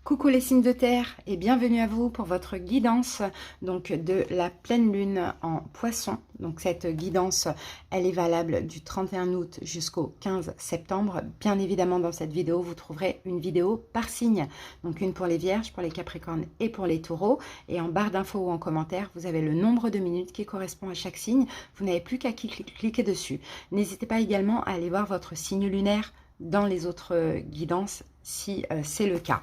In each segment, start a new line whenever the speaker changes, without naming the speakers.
Coucou les signes de terre et bienvenue à vous pour votre guidance donc de la pleine lune en poisson. Donc cette guidance, elle est valable du 31 août jusqu'au 15 septembre. Bien évidemment dans cette vidéo, vous trouverez une vidéo par signe. Donc une pour les vierges, pour les capricornes et pour les taureaux. Et en barre d'infos ou en commentaire, vous avez le nombre de minutes qui correspond à chaque signe. Vous n'avez plus qu'à cliquer dessus. N'hésitez pas également à aller voir votre signe lunaire dans les autres guidances si c'est le cas.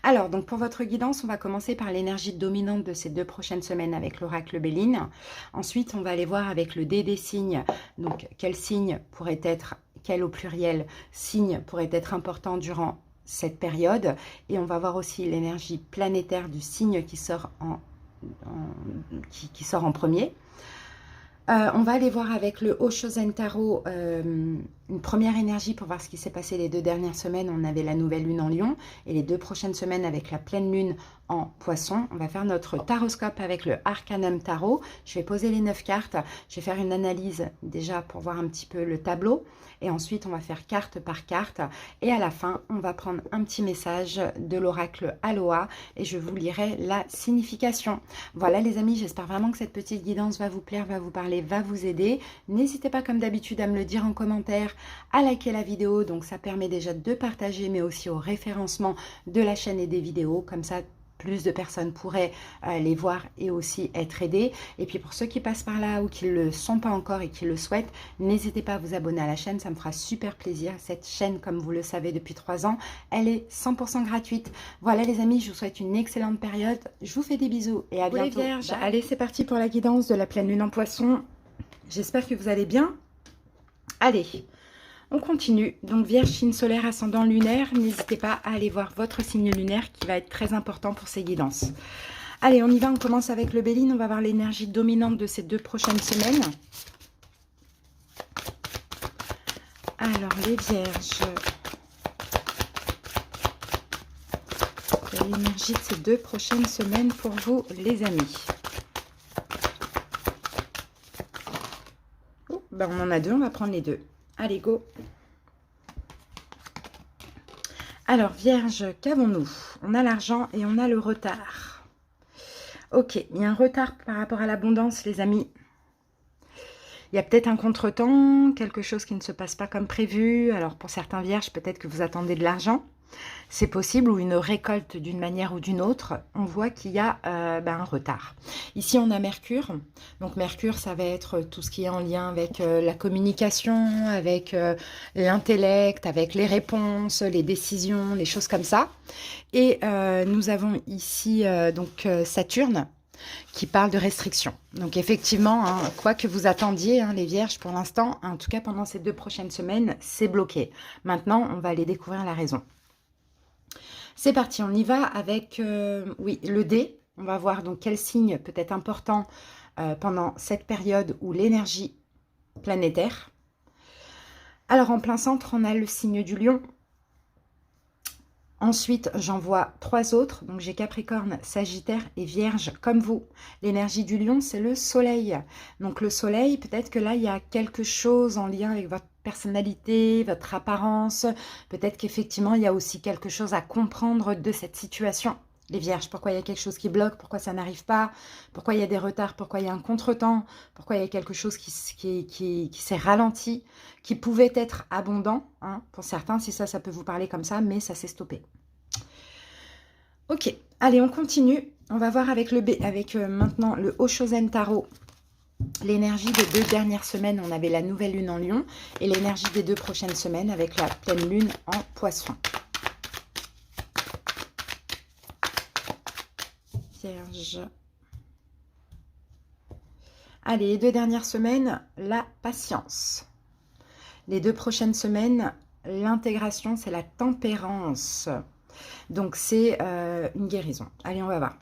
Alors, donc pour votre guidance, on va commencer par l'énergie dominante de ces 2 prochaines semaines avec l'oracle Béline. Ensuite, on va aller voir avec le dé des signes, donc quel signe pourrait être, quel au pluriel signe pourrait être important durant cette période. Et on va voir aussi l'énergie planétaire du signe qui sort en premier. On va aller voir avec le Oshozen Tarot une première énergie pour voir ce qui s'est passé les 2 dernières semaines. On avait la nouvelle lune en Lion et les 2 prochaines semaines avec la pleine lune en Poisson. On va faire notre taroscope avec le Arcanum Tarot. Je vais poser les 9 cartes. Je vais faire une analyse déjà pour voir un petit peu le tableau. Et ensuite, on va faire carte par carte. Et à la fin, on va prendre un petit message de l'oracle Aloha et je vous lirai la signification. Voilà les amis, j'espère vraiment que cette petite guidance va vous plaire, va vous parler, va vous aider. N'hésitez pas comme d'habitude à me le dire en commentaire, à liker la vidéo. Donc ça permet déjà de partager, mais aussi au référencement de la chaîne et des vidéos. Comme ça, plus de personnes pourraient les voir et aussi être aidées. Et puis pour ceux qui passent par là ou qui ne le sont pas encore et qui le souhaitent, n'hésitez pas à vous abonner à la chaîne, ça me fera super plaisir. Cette chaîne, comme vous le savez depuis 3 ans, elle est 100% gratuite. Voilà les amis, je vous souhaite une excellente période. Je vous fais des bisous et à bientôt. Les vierges, bye. Allez, c'est parti pour la guidance de la pleine lune en poisson. J'espère que vous allez bien. Allez, on continue. Donc Vierge, signe solaire, ascendant lunaire. N'hésitez pas à aller voir votre signe lunaire qui va être très important pour ces guidances. Allez, on y va. On commence avec le Béline. On va voir l'énergie dominante de ces 2 prochaines semaines. Alors, les Vierges. L'énergie de ces 2 prochaines semaines pour vous, les amis. Oh, ben on en a 2. On va prendre les 2. Allez, go. Alors, Vierge, qu'avons-nous? On a l'argent et on a le retard. Ok, il y a un retard par rapport à l'abondance, les amis. Il y a peut-être un contretemps, quelque chose qui ne se passe pas comme prévu. Alors, pour certains Vierges, peut-être que vous attendez de l'argent. C'est possible, ou une récolte d'une manière ou d'une autre. On voit qu'il y a un retard. Ici, on a Mercure. Donc, Mercure, ça va être tout ce qui est en lien avec la communication, avec l'intellect, avec les réponses, les décisions, les choses comme ça. Et nous avons ici Saturne qui parle de restrictions. Donc, effectivement, hein, quoi que vous attendiez, hein, les Vierges, pour l'instant, en tout cas pendant ces 2 prochaines semaines, c'est bloqué. Maintenant, on va aller découvrir la raison. C'est parti, on y va avec le dé. On va voir donc quel signe peut être important pendant cette période où l'énergie planétaire. Alors en plein centre, on a le signe du lion. Ensuite, j'en vois 3 autres. Donc j'ai Capricorne, Sagittaire et Vierge comme vous. L'énergie du lion, c'est le soleil. Donc le soleil, peut-être que là, il y a quelque chose en lien avec votre personnalité, votre apparence. Peut-être qu'effectivement, il y a aussi quelque chose à comprendre de cette situation. Les Vierges, pourquoi il y a quelque chose qui bloque, pourquoi ça n'arrive pas, pourquoi il y a des retards, pourquoi il y a un contretemps, pourquoi il y a quelque chose qui s'est ralenti, qui pouvait être abondant, hein, pour certains, si ça peut vous parler comme ça, mais ça s'est stoppé. Ok, allez, on continue. On va voir avec maintenant le Oshozen Tarot. L'énergie des 2 dernières semaines, on avait la nouvelle lune en Lion, et l'énergie des 2 prochaines semaines avec la pleine lune en Poisson. Vierge. Allez, les 2 dernières semaines, la patience. Les 2 prochaines semaines, l'intégration, c'est la tempérance. Donc, c'est une guérison. Allez, on va voir.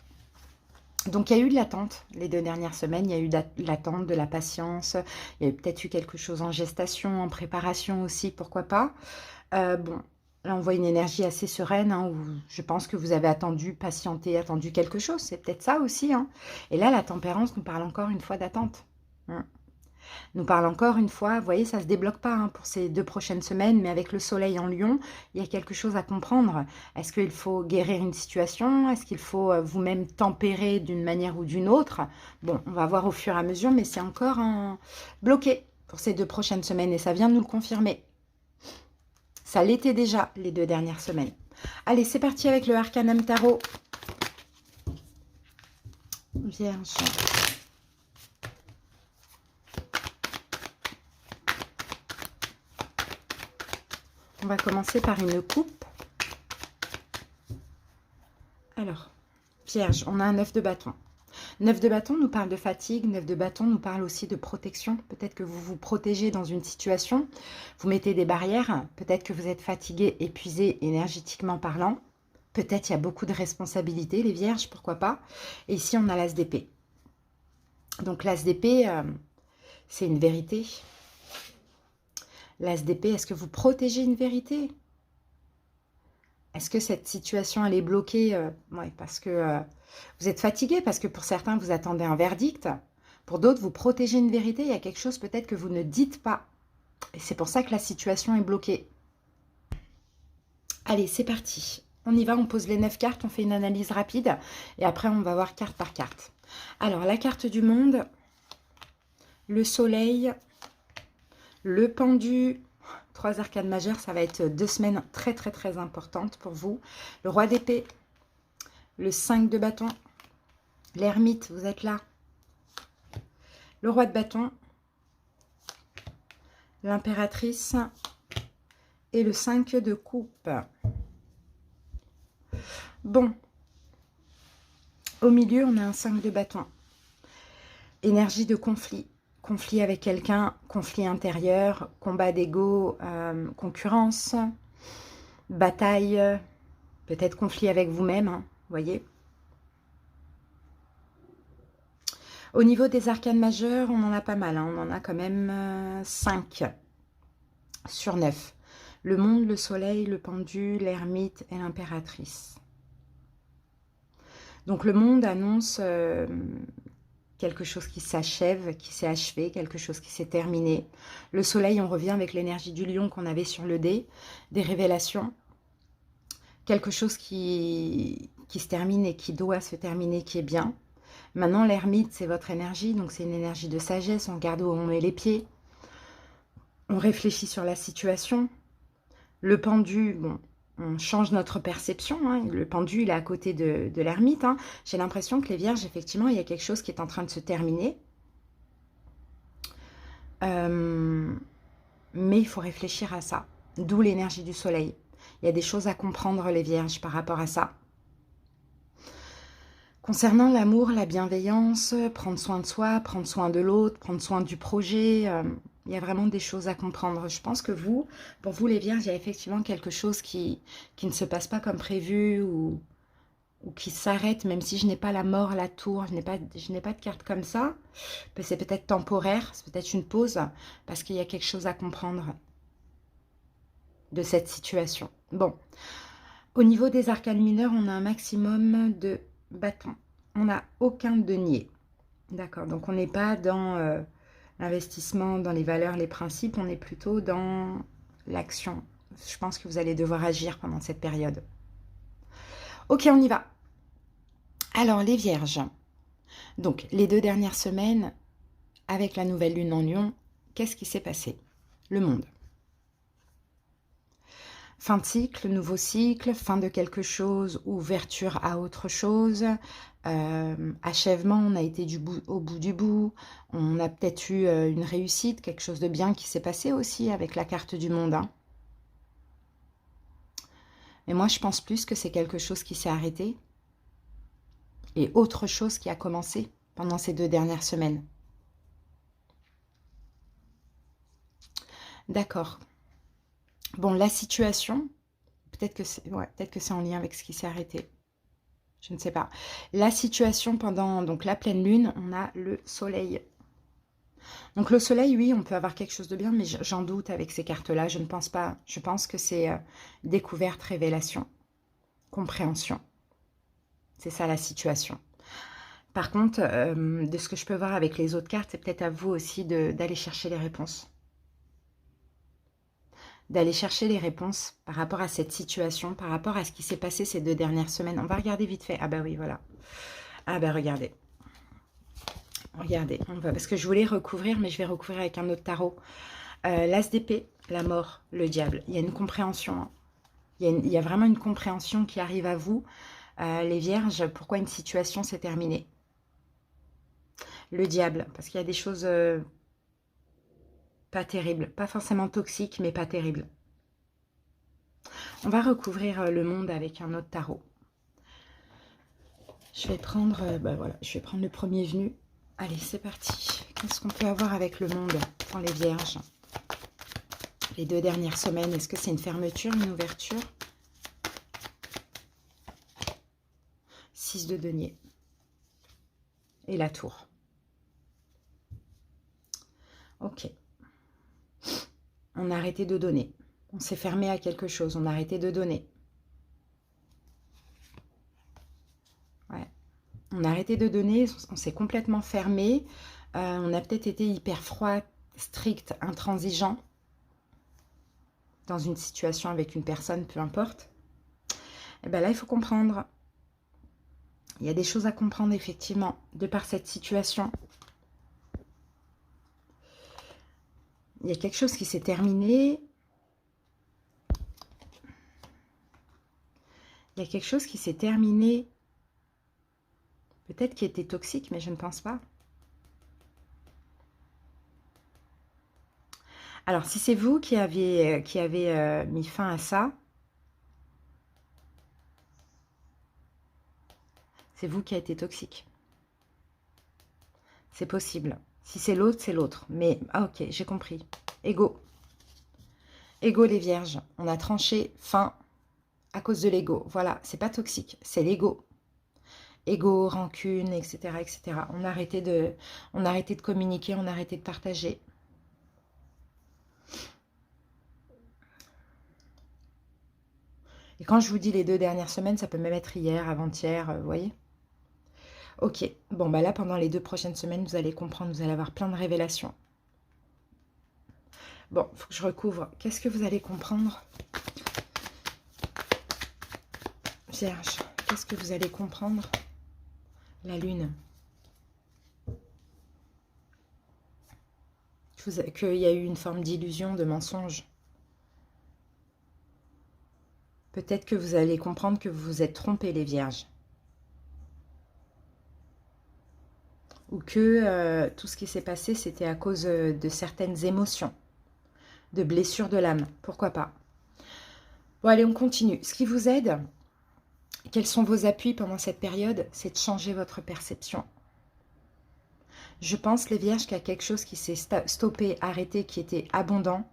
Donc, il y a eu de l'attente les 2 dernières semaines. Il y a eu de l'attente, de la patience. Il y a peut-être eu quelque chose en gestation, en préparation aussi, pourquoi pas. Bon, là, on voit une énergie assez sereine, hein, où je pense que vous avez attendu, patienté, attendu quelque chose. C'est peut-être ça aussi. Hein. Et là, la tempérance nous parle encore une fois d'attente. Hein. nous parle encore une fois, vous voyez, ça ne se débloque pas pour ces 2 prochaines semaines, mais avec le soleil en Lion, il y a quelque chose à comprendre. Est-ce qu'il faut guérir une situation? Est-ce qu'il faut vous-même tempérer d'une manière ou d'une autre? Bon, on va voir au fur et à mesure, mais c'est encore bloqué pour ces 2 prochaines semaines, et ça vient de nous le confirmer. Ça l'était déjà les 2 dernières semaines. Allez, c'est parti avec le Arcanum Tarot. Vierge. On va commencer par une coupe. Alors, Vierge, on a un 9 de bâton. 9 de bâton nous parle de fatigue, 9 de bâton nous parle aussi de protection. Peut-être que vous vous protégez dans une situation, vous mettez des barrières, peut-être que vous êtes fatigué, épuisé énergétiquement parlant. Peut-être il y a beaucoup de responsabilités, les vierges, pourquoi pas. Et ici, on a l'as d'épée. Donc l'as d'épée, c'est une vérité. L'as d'épée, est-ce que vous protégez une vérité? Est-ce que cette situation, elle est bloquée ouais, parce que vous êtes fatigué, parce que pour certains, vous attendez un verdict. Pour d'autres, vous protégez une vérité. Il y a quelque chose peut-être que vous ne dites pas. Et c'est pour ça que la situation est bloquée. Allez, c'est parti. On y va, on pose les 9 cartes, on fait une analyse rapide. Et après, on va voir carte par carte. Alors, la carte du monde, le soleil, le pendu, 3 arcanes majeures, ça va être 2 semaines très très très importantes pour vous. Le roi d'épée, le 5 de bâton, l'ermite, vous êtes là. Le roi de bâton, l'impératrice et le 5 de coupe. Bon, au milieu, on a un 5 de bâton. Énergie de conflit. Conflit avec quelqu'un, conflit intérieur, combat d'ego, concurrence, bataille, peut-être conflit avec vous-même, hein, voyez. Au niveau des arcanes majeures, on en a pas mal, hein, on en a quand même 5 sur 9. Le monde, le soleil, le pendu, l'ermite et l'impératrice. Donc le monde annonce quelque chose qui s'achève, qui s'est achevé, quelque chose qui s'est terminé. Le soleil, on revient avec l'énergie du lion qu'on avait sur le dé, des révélations. Quelque chose qui se termine et qui doit se terminer, qui est bien. Maintenant, l'ermite, c'est votre énergie, donc c'est une énergie de sagesse. On regarde où on met les pieds. On réfléchit sur la situation. Le pendu, bon, on change notre perception. Hein. Le pendu, il est à côté de l'ermite. Hein. J'ai l'impression que les vierges, effectivement, il y a quelque chose qui est en train de se terminer. Mais il faut réfléchir à ça. D'où l'énergie du soleil. Il y a des choses à comprendre, les vierges, par rapport à ça. Concernant l'amour, la bienveillance, prendre soin de soi, prendre soin de l'autre, prendre soin du projet, il y a vraiment des choses à comprendre. Je pense que pour vous les vierges, il y a effectivement quelque chose qui ne se passe pas comme prévu ou qui s'arrête, même si je n'ai pas la mort, la tour, je n'ai pas de carte comme ça. C'est peut-être temporaire, c'est peut-être une pause, parce qu'il y a quelque chose à comprendre de cette situation. Bon, au niveau des arcanes mineurs, on a un maximum de bâtons. On n'a aucun denier. D'accord, donc on n'est pas dans l'investissement, dans les valeurs, les principes, on est plutôt dans l'action. Je pense que vous allez devoir agir pendant cette période. Ok, on y va. Alors, les vierges. Donc, les 2 dernières semaines, avec la nouvelle lune en Lion, qu'est-ce qui s'est passé? Le monde. Fin de cycle, nouveau cycle, fin de quelque chose, ouverture à autre chose, achèvement, on a été au bout du bout, on a peut-être eu une réussite, quelque chose de bien qui s'est passé aussi avec la carte du monde. Hein. Mais moi, je pense plus que c'est quelque chose qui s'est arrêté et autre chose qui a commencé pendant ces 2 dernières semaines. D'accord. Bon, la situation, peut-être que c'est en lien avec ce qui s'est arrêté. Je ne sais pas. La situation pendant donc la pleine lune, on a le soleil. Donc le soleil, oui, on peut avoir quelque chose de bien, mais j'en doute avec ces cartes-là. Je ne pense pas. Je pense que c'est découverte, révélation, compréhension. C'est ça la situation. Par contre, de ce que je peux voir avec les autres cartes, c'est peut-être à vous aussi d'aller chercher les réponses. D'aller chercher les réponses par rapport à cette situation, par rapport à ce qui s'est passé ces 2 dernières semaines. On va regarder vite fait. Ah bah oui, voilà. Ah bah regardez. Regardez, on va, parce que je voulais recouvrir, mais je vais recouvrir avec un autre tarot. L'As d'épée, la mort, le diable. Il y a une compréhension. Hein. Il y a vraiment une compréhension qui arrive à vous. Les vierges, pourquoi une situation s'est terminée. Le diable, parce qu'il y a des choses pas terribles. Pas forcément toxiques, mais pas terribles. On va recouvrir le monde avec un autre tarot. Je vais prendre, voilà, je vais prendre le premier venu. Allez, c'est parti. Qu'est-ce qu'on peut avoir avec le monde pour les vierges? Les 2 dernières semaines, est-ce que c'est une fermeture, une ouverture? 6 de denier. Et la tour. Ok. On a arrêté de donner. On s'est fermé à quelque chose. On a arrêté de donner. Ouais. On a arrêté de donner. On s'est complètement fermé. On a peut-être été hyper froid, strict, intransigeant. Dans une situation avec une personne, peu importe. Et bien là, il faut comprendre. Il y a des choses à comprendre, effectivement, de par cette situation. Il y a quelque chose qui s'est terminé. Il y a quelque chose qui s'est terminé. Peut-être qui était toxique, mais je ne pense pas. Alors, si c'est vous qui avez mis fin à ça, c'est vous qui a été toxique. C'est possible. Si c'est l'autre, c'est l'autre. Mais, ah ok, j'ai compris. Ego. Ego, les vierges. On a tranché fin à cause de l'ego. Voilà, c'est pas toxique, c'est l'ego. Ego, rancune, etc., etc. On a arrêté de communiquer, on a arrêté de partager. Et quand je vous dis les 2 dernières semaines, ça peut même être hier, avant-hier, vous voyez? Ok, bon bah là, pendant les 2 prochaines semaines, vous allez comprendre, vous allez avoir plein de révélations. Bon, il faut que je recouvre. Qu'est-ce que vous allez comprendre? Vierge, qu'est-ce que vous allez comprendre? La lune. Qu'il y a eu une forme d'illusion, de mensonge. Peut-être que vous allez comprendre que vous vous êtes trompés, les vierges. Ou que tout ce qui s'est passé, c'était à cause de certaines émotions, de blessures de l'âme. Pourquoi pas? Bon, allez, on continue. Ce qui vous aide, quels sont vos appuis pendant cette période? C'est de changer votre perception. Je pense, les vierges, qu'il y a quelque chose qui s'est stoppé, arrêté, qui était abondant,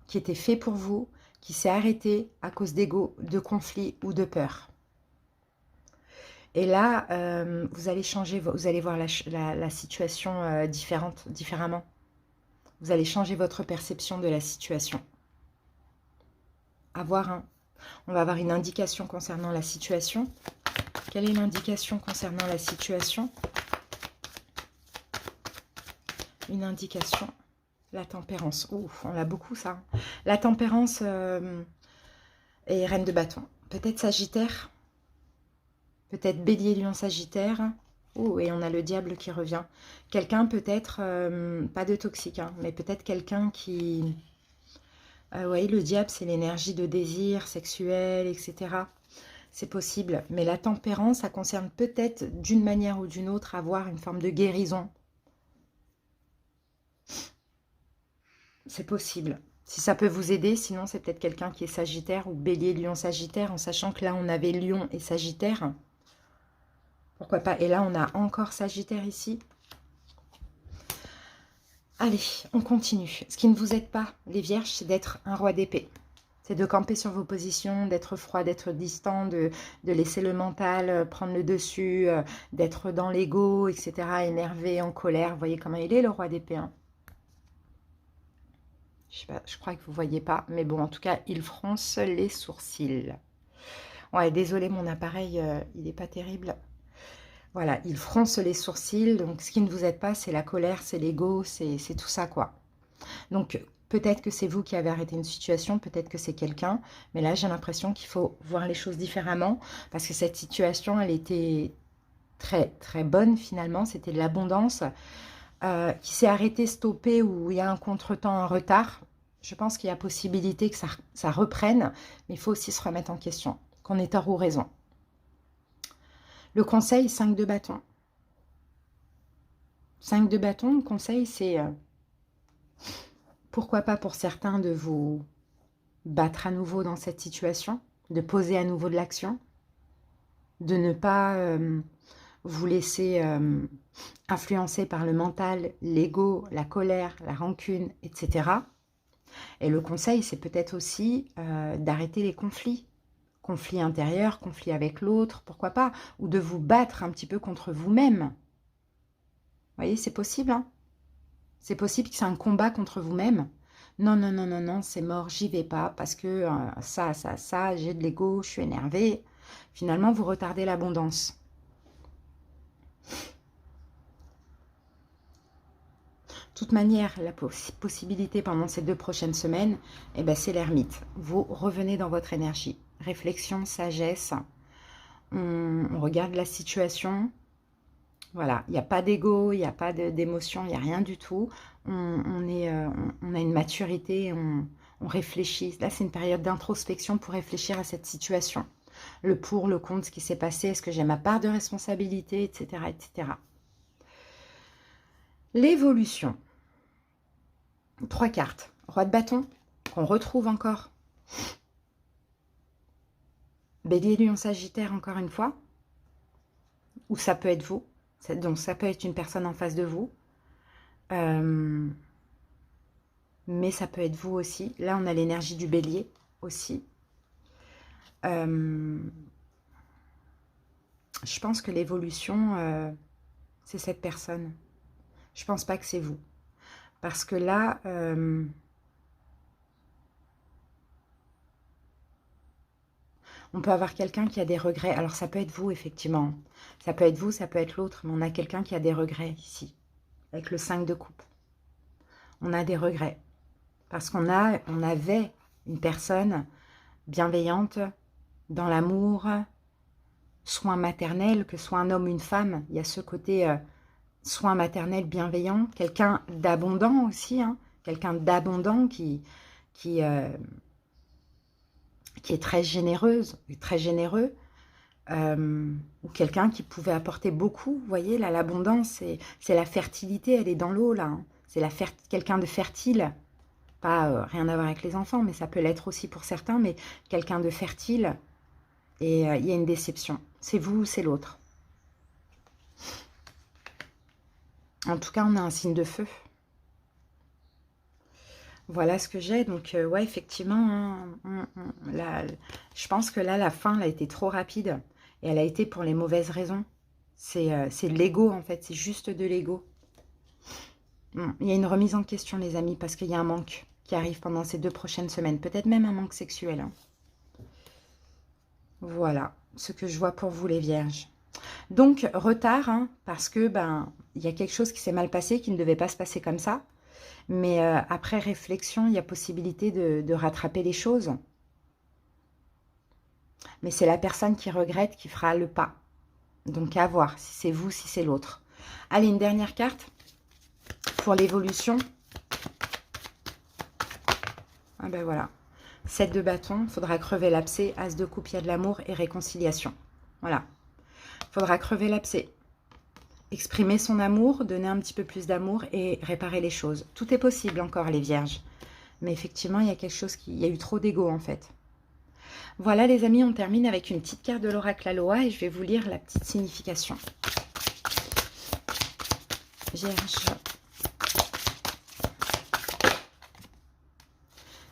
qui était fait pour vous, qui s'est arrêté à cause d'ego, de conflit ou de peur. Et là, vous allez changer, vous allez voir la situation différemment. Vous allez changer votre perception de la situation. On va avoir une indication concernant la situation. Quelle est l'indication concernant la situation? Une indication. La tempérance. Ouf, on l'a beaucoup ça. La tempérance et reine de bâton. Peut-être Sagittaire. Peut-être Bélier, Lion, Sagittaire. Oh, et on a le diable qui revient. Quelqu'un peut-être, pas de toxique, hein, mais peut-être quelqu'un qui... oui, le diable, c'est l'énergie de désir sexuel, etc. C'est possible. Mais la tempérance, ça concerne peut-être d'une manière ou d'une autre avoir une forme de guérison. C'est possible. Si ça peut vous aider, sinon c'est peut-être quelqu'un qui est Sagittaire ou Bélier, Lion, Sagittaire, en sachant que là, on avait Lion et Sagittaire. Pourquoi pas? Et là, on a encore Sagittaire ici. Allez, on continue. Ce qui ne vous aide pas, les vierges, c'est d'être un roi d'épée. C'est de camper sur vos positions, d'être froid, d'être distant, de laisser le mental prendre le dessus, d'être dans l'ego, etc., énervé, en colère. Vous voyez comment il est, le roi d'épée, hein? Je sais pas, je crois que vous ne voyez pas, mais bon, en tout cas, il fronce les sourcils. Ouais, désolé, mon appareil, il n'est pas terrible. Voilà, il fronce les sourcils. Donc, ce qui ne vous aide pas, c'est la colère, c'est l'ego, c'est tout ça, quoi. Donc, peut-être que c'est vous qui avez arrêté une situation, peut-être que c'est quelqu'un. Mais là, j'ai l'impression qu'il faut voir les choses différemment. Parce que cette situation, elle était très, très bonne, finalement. C'était de l'abondance qui s'est arrêtée, stoppée, où il y a un contretemps, un retard. Je pense qu'il y a possibilité que ça reprenne. Mais il faut aussi se remettre en question. Qu'on ait tort ou raison. Le conseil, 5 de bâton. 5 de bâton, le conseil, c'est pourquoi pas pour certains de vous battre à nouveau dans cette situation, de poser à nouveau de l'action, de ne pas vous laisser influencer par le mental, l'ego, la colère, la rancune, etc. Et le conseil, c'est peut-être aussi d'arrêter les conflits. Conflits intérieurs, conflits avec l'autre, pourquoi pas, ou de vous battre un petit peu contre vous-même. Vous voyez, c'est possible, hein. C'est possible que c'est un combat contre vous-même. Non, non, non, non, non, c'est mort, j'y vais pas, parce que ça, j'ai de l'ego, je suis énervée. Finalement, vous retardez l'abondance. De toute manière, la possibilité pendant ces 2 prochaines semaines, eh ben, c'est l'ermite. Vous revenez dans votre énergie. Réflexion, sagesse. On regarde la situation. Voilà, il n'y a pas d'ego, il n'y a pas d'émotion, il n'y a rien du tout. On a une maturité, on réfléchit. Là, c'est une période d'introspection pour réfléchir à cette situation. Le pour, le contre, ce qui s'est passé, est-ce que j'ai ma part de responsabilité, etc. etc. L'évolution. 3 cartes. Roi de bâton, qu'on retrouve encore. Bélier, Lion, Sagittaire, encore une fois. Ou ça peut être vous. Donc, ça peut être une personne en face de vous. Mais ça peut être vous aussi. Là, on a l'énergie du bélier aussi. Je pense que l'évolution, c'est cette personne. Je pense pas que c'est vous. Parce que là, on peut avoir quelqu'un qui a des regrets. Alors, ça peut être vous, effectivement. Ça peut être vous, ça peut être l'autre. Mais on a quelqu'un qui a des regrets ici. Avec le 5 de coupe. On a des regrets. Parce qu'on avait une personne bienveillante, dans l'amour, soin maternel, que ce soit un homme ou une femme. Il y a ce côté soin maternel bienveillant. Quelqu'un d'abondant aussi. Hein, quelqu'un d'abondant qui est très généreuse, très généreux. Ou quelqu'un qui pouvait apporter beaucoup. Vous voyez, là, l'abondance, c'est la fertilité, elle est dans l'eau, là. Hein. C'est quelqu'un de fertile. Pas rien à voir avec les enfants, mais ça peut l'être aussi pour certains, mais quelqu'un de fertile, et il y a une déception. C'est vous ou c'est l'autre. En tout cas, on a un signe de feu. Voilà ce que j'ai. Donc, ouais, effectivement, hein, là, je pense que là, la fin, elle a été trop rapide. Et elle a été pour les mauvaises raisons. C'est de l'ego, en fait. C'est juste de l'ego. Il y a une remise en question, les amis, parce qu'il y a un manque qui arrive pendant ces 2 prochaines semaines. Peut-être même un manque sexuel. Hein. Voilà ce que je vois pour vous, les vierges. Donc, retard, hein, parce que il y a quelque chose qui s'est mal passé, qui ne devait pas se passer comme ça. Mais après réflexion, il y a possibilité de rattraper les choses. Mais c'est la personne qui regrette qui fera le pas. Donc, à voir si c'est vous, si c'est l'autre. Allez, une dernière carte pour l'évolution. Ah ben voilà. 7 de bâton, il faudra crever l'abcès. As de coupe, il y a de l'amour et réconciliation. Voilà. Il faudra crever l'abcès. Exprimer son amour, donner un petit peu plus d'amour et réparer les choses. Tout est possible encore, les vierges. Mais effectivement, il y a quelque chose il y a eu trop d'ego, en fait. Voilà, les amis, on termine avec une petite carte de l'oracle Aloha et je vais vous lire la petite signification. Vierge.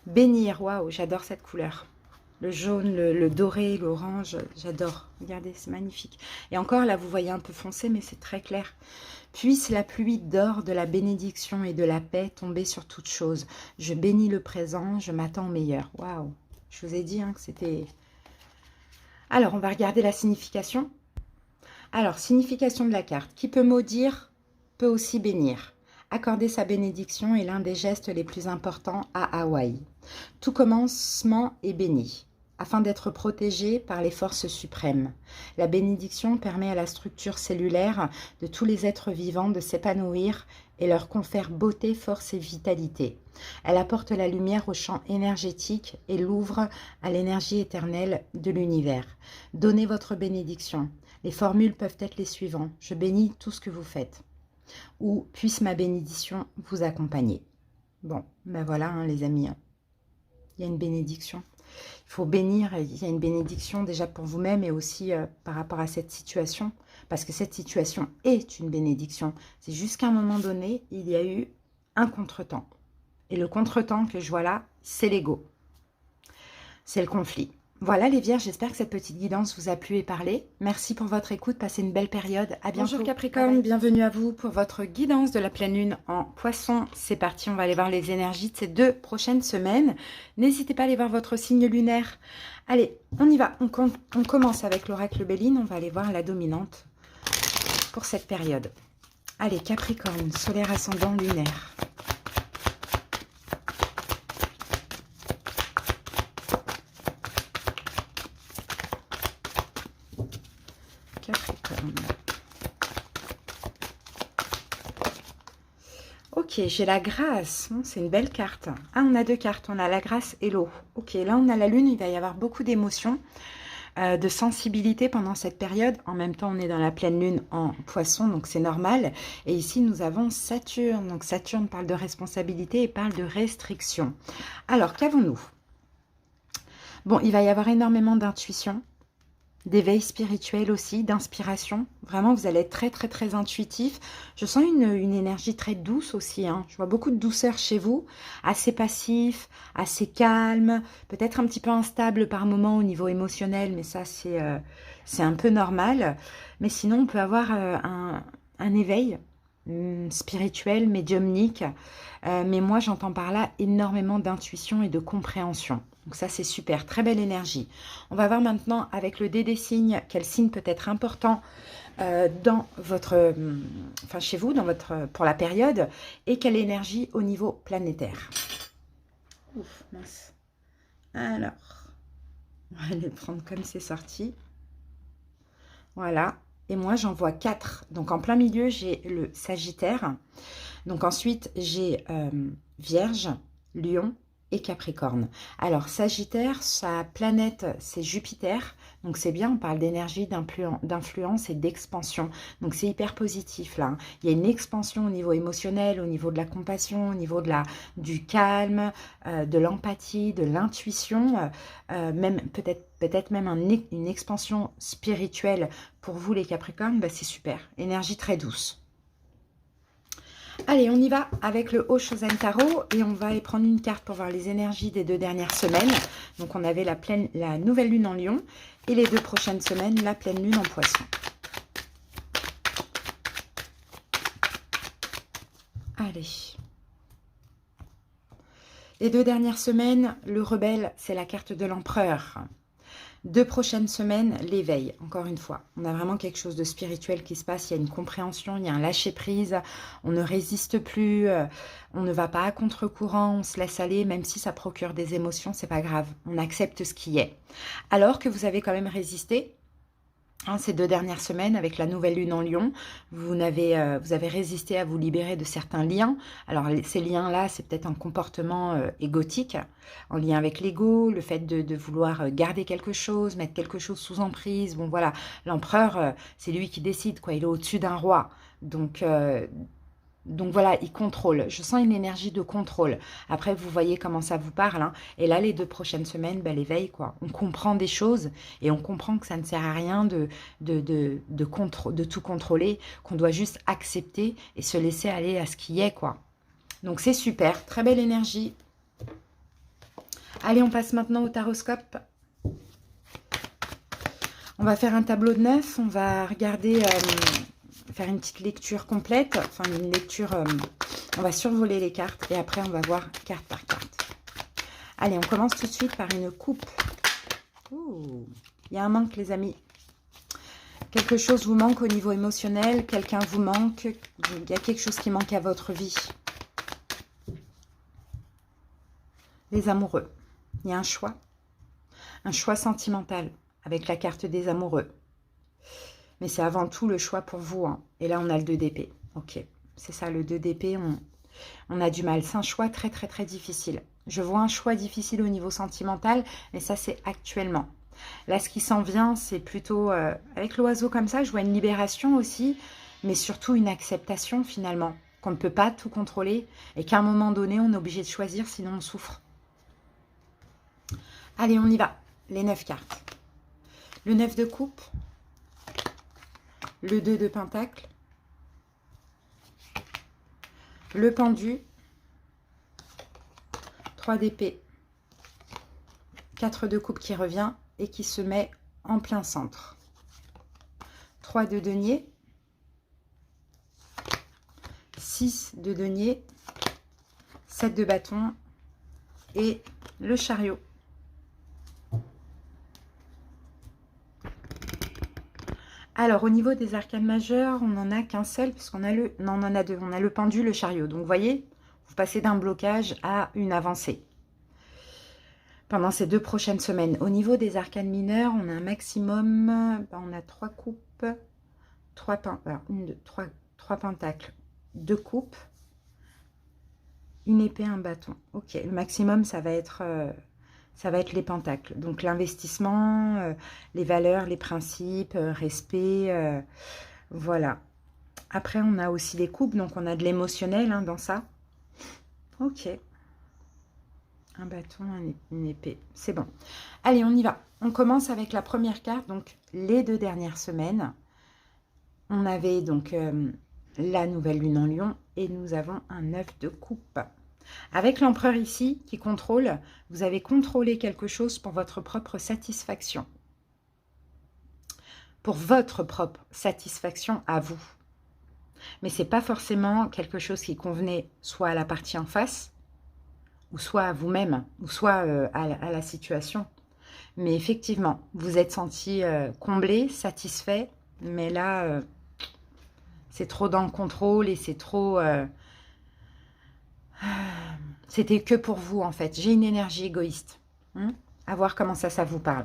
Bénir, waouh, j'adore cette couleur. Le jaune, le doré, l'orange, j'adore. Regardez, c'est magnifique. Et encore, là, vous voyez un peu foncé, mais c'est très clair. Puisse la pluie d'or de la bénédiction et de la paix tomber sur toute chose. Je bénis le présent, je m'attends au meilleur. Waouh, je vous ai dit hein, que c'était... Alors, on va regarder la signification. Alors, signification de la carte. Qui peut maudire, peut aussi bénir. Accorder sa bénédiction est l'un des gestes les plus importants à Hawaï. Tout commencement est béni, afin d'être protégé par les forces suprêmes. La bénédiction permet à la structure cellulaire de tous les êtres vivants de s'épanouir et leur confère beauté, force et vitalité. Elle apporte la lumière au champ énergétique et l'ouvre à l'énergie éternelle de l'univers. Donnez votre bénédiction. Les formules peuvent être les suivantes. Je bénis tout ce que vous faites. Ou puisse ma bénédiction vous accompagner. Bon, ben voilà hein, les amis. Il y a une bénédiction. Il faut bénir, il y a une bénédiction déjà pour vous-même et aussi par rapport à cette situation. Parce que cette situation est une bénédiction. C'est juste qu'à un moment donné, il y a eu un contretemps. Et le contretemps que je vois là, c'est l'ego. C'est le conflit. Voilà les vierges, j'espère que cette petite guidance vous a plu et parlé. Merci pour votre écoute, passez une belle période. À bientôt. Bonjour Capricorne, bienvenue à vous pour votre guidance de la pleine lune en Poisson. C'est parti, on va aller voir les énergies de ces 2 prochaines semaines. N'hésitez pas à aller voir votre signe lunaire. Allez, on y va. On commence avec l'oracle Béline. On va aller voir la dominante pour cette période. Allez, Capricorne, solaire, ascendant, lunaire. Capricorne. Ok, j'ai la grâce. C'est une belle carte. Ah, on a 2 cartes. On a la grâce et l'eau. Ok, là, on a la lune. Il va y avoir beaucoup d'émotions, de sensibilité pendant cette période. En même temps, on est dans la pleine lune en Poisson, donc c'est normal. Et ici, nous avons Saturne. Donc, Saturne parle de responsabilité et parle de restriction. Alors, qu'avons-nous? Bon, il va y avoir énormément d'intuition, d'éveil spirituel aussi, d'inspiration. Vraiment, vous allez être très, très, très intuitif. Je sens une énergie très douce aussi. Hein. Je vois beaucoup de douceur chez vous. Assez passif, assez calme. Peut-être un petit peu instable par moment au niveau émotionnel. Mais ça, c'est un peu normal. Mais sinon, on peut avoir un éveil spirituel, médiumnique. Mais moi, j'entends par là énormément d'intuition et de compréhension. Donc ça, c'est super. Très belle énergie. On va voir maintenant avec le dé des signes, quel signe peut être important dans votre, chez vous, pour la période, et quelle énergie au niveau planétaire. Ouf, mince. Alors, on va les prendre comme c'est sorti. Voilà. Et moi, j'en vois 4. Donc, en plein milieu, j'ai le Sagittaire. Donc, ensuite, j'ai Vierge, Lion et Capricorne. Alors, Sagittaire, sa planète, c'est Jupiter. Donc, c'est bien, on parle d'énergie, d'influence et d'expansion. Donc, c'est hyper positif, là. Il y a une expansion au niveau émotionnel, au niveau de la compassion, au niveau du calme, de l'empathie, de l'intuition, même peut-être même une expansion spirituelle pour vous, les Capricornes. Bah, c'est super. Énergie très douce. Allez, on y va avec le Oshozen Tarot et on va y prendre une carte pour voir les énergies des 2 dernières semaines. Donc, on avait la nouvelle lune en Lion et les 2 prochaines semaines, la pleine lune en Poisson. Allez. Les 2 dernières semaines, le rebelle, c'est la carte de l'empereur. 2 prochaines semaines, l'éveil, encore une fois. On a vraiment quelque chose de spirituel qui se passe, il y a une compréhension, il y a un lâcher-prise, on ne résiste plus, on ne va pas à contre-courant, on se laisse aller, même si ça procure des émotions, c'est pas grave, on accepte ce qui est. Alors que vous avez quand même résisté, ces 2 dernières semaines, avec la nouvelle lune en Lion, vous avez résisté à vous libérer de certains liens. Alors, ces liens-là, c'est peut-être un comportement égotique, en lien avec l'ego, le fait de vouloir garder quelque chose, mettre quelque chose sous emprise. Bon, voilà, l'empereur, c'est lui qui décide, quoi. Il est au-dessus d'un roi. Donc voilà, il contrôle. Je sens une énergie de contrôle. Après, vous voyez comment ça vous parle. Hein. Et là, les 2 prochaines semaines, l'éveil, quoi. On comprend des choses et on comprend que ça ne sert à rien de tout contrôler, qu'on doit juste accepter et se laisser aller à ce qui est, quoi. Donc, c'est super. Très belle énergie. Allez, on passe maintenant au taroscope. On va faire un tableau de 9. On va regarder... faire une petite lecture complète, enfin une lecture, on va survoler les cartes et après on va voir carte par carte. Allez, on commence tout de suite par une coupe. Ouh, il y a un manque les amis. Quelque chose vous manque au niveau émotionnel, quelqu'un vous manque, il y a quelque chose qui manque à votre vie. Les amoureux, il y a un choix sentimental avec la carte des amoureux. Mais c'est avant tout le choix pour vous. Hein. Et là, on a le 2 d'épée. Ok, c'est ça, le 2 d'épée, on a du mal. C'est un choix très, très, très difficile. Je vois un choix difficile au niveau sentimental, mais ça, c'est actuellement. Là, ce qui s'en vient, c'est plutôt... avec l'oiseau comme ça, je vois une libération aussi, mais surtout une acceptation, finalement, qu'on ne peut pas tout contrôler et qu'à un moment donné, on est obligé de choisir, sinon on souffre. Allez, on y va. Les 9 cartes. Le 9 de coupe. Le 2 de pentacle, le pendu, 3 d'épée, 4 de coupe qui revient et qui se met en plein centre, 3 de denier, 6 de denier, 7 de bâton et le chariot. Alors, au niveau des arcanes majeures, on n'en a qu'un seul, puisqu'on a le... Non, on en a deux. On a le pendu, le chariot. Donc, vous voyez, vous passez d'un blocage à une avancée. Pendant ces 2 prochaines semaines. Au niveau des arcanes mineures, on a un maximum... on a 3 coupes, 3 pentacles, 2 coupes, une épée, un bâton. Ok, le maximum, ça va être les pentacles. Donc l'investissement, les valeurs, les principes, respect, voilà. Après, on a aussi les coupes, donc on a de l'émotionnel hein, dans ça. Ok. Un bâton, une épée, c'est bon. Allez, on y va. On commence avec la première carte, donc les 2 dernières semaines. On avait donc la nouvelle lune en lion et nous avons un 9 de coupe. Avec l'empereur ici, qui contrôle, vous avez contrôlé quelque chose pour votre propre satisfaction. Pour votre propre satisfaction à vous. Mais ce n'est pas forcément quelque chose qui convenait soit à la partie en face, ou soit à vous-même, ou soit à la situation. Mais effectivement, vous êtes senti comblé, satisfait, mais là, c'est trop dans le contrôle et c'est trop... C'était que pour vous, en fait. J'ai une énergie égoïste. À voir comment ça vous parle.